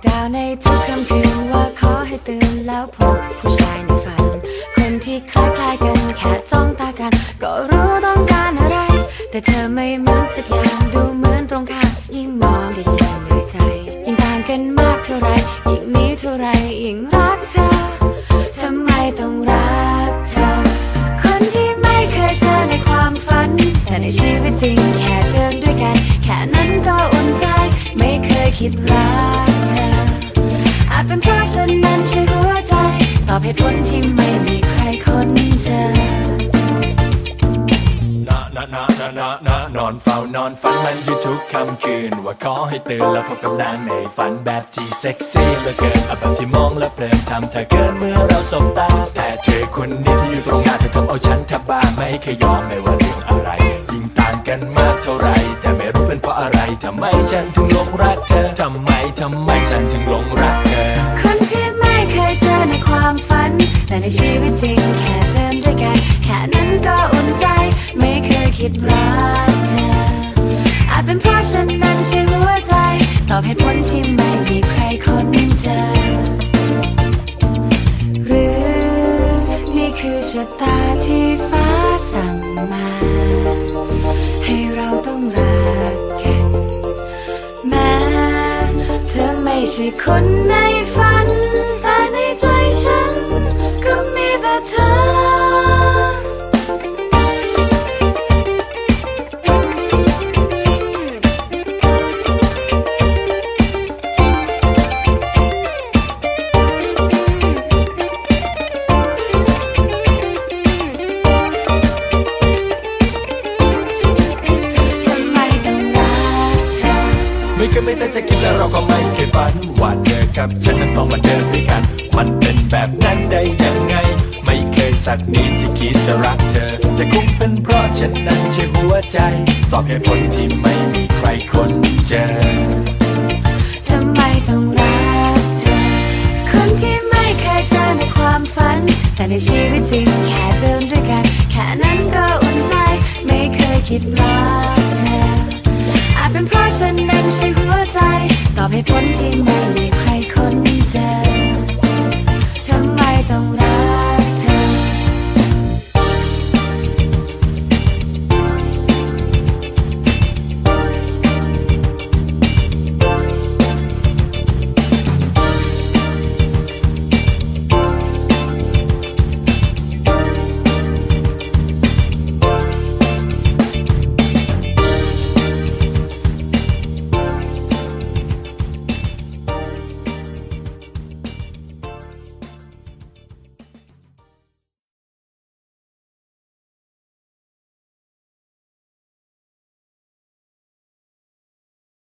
ดาวในทุกค่ำคืนว่าขอให้ตื่นแล้วพบผู้ชายในฝันคนที่คล้ายๆกันแค่จ้องตากันก็รู้ต้องการอะไรแต่เธอไม่เหมือนสักอย่างดูเหมือนตรงข้ามยิ่งมองยิ่งเหนื่อยใจยิ่งต่างกันมากเท่าไรยิ่งมีเท่าไรยิ่งรักเธอทำไมต้องรักเธอคนที่ไม่เคยเจอในความฝันแต่ในชีวิตจริงแค่เดินด้วยกันแค่นั้นก็อุ่นใจไม่เคยคิดรักเธออาจเป็นเพราะฉันนั้นใช่หัวใจตอบเหตุผลที่ไม่มีใครคนเจอนอนเฝ้านอนฝันมันอยู่ทุกค่ำคืนว่าขอให้ตื่นแล้วพบกับนางในฝันแบบที่เซ็กซี่เหลือเกินแบบที่มองแล้วเพลินทำเธอเกินเมื่อเราสบตาแต่เธอคนนี้ที่อยู่ตรงหน้าเธอทำเอาฉันแทบบ้าไม่เคยยอมไม่ว่าเรื่องอะไรยิ่งต่างกันมากเท่าไรแต่ไม่รู้เป็นเพราะอะไรทำไมฉันถึงหลงรักเธอทำไมฉันถึงหลงรักเธอคนที่ไม่เคยเจอในความฝันแต่ในชีวิตจริงแค่เดินด้วยกันแค่นั้นก็อุ่นใจไม่เคยคิดรักเธออาจเป็นเพราะฉันนั้นใช่หัวใจตอบเหตุผลที่ไม่มีใครคนเจอหรือนี่คือชะตาที่ฟ้าสั่งมาให้เราต้องรักกันแม้เธอไม่ใช่คนในฝันแต่ในใจฉันก็มีแต่เธอไม่เคยไม่ตั้งใจคิดและเราก็ไม่เคยฝันว่าเธอกับฉันนั้นต้องมาเดินด้วยกันมันเป็นแบบนั้นได้ยังไงไม่เคยสักนิดที่คิดจะรักเธอแต่คงเป็นเพราะฉันนั้นใช่หัวใจตอบเหตุผลที่ไม่มีใครคนเจอทำไมต้องรักเธอคนที่ไม่เคยเจอในความฝันแต่ในชีวิตจริงแค่เดินด้วยกันแค่นั้นก็อุ่นใจไม่เคยคิดรักเธออาจเป็นเพราะฉันนั้นใช่หัวใจตอบเหตุผลที่ไม่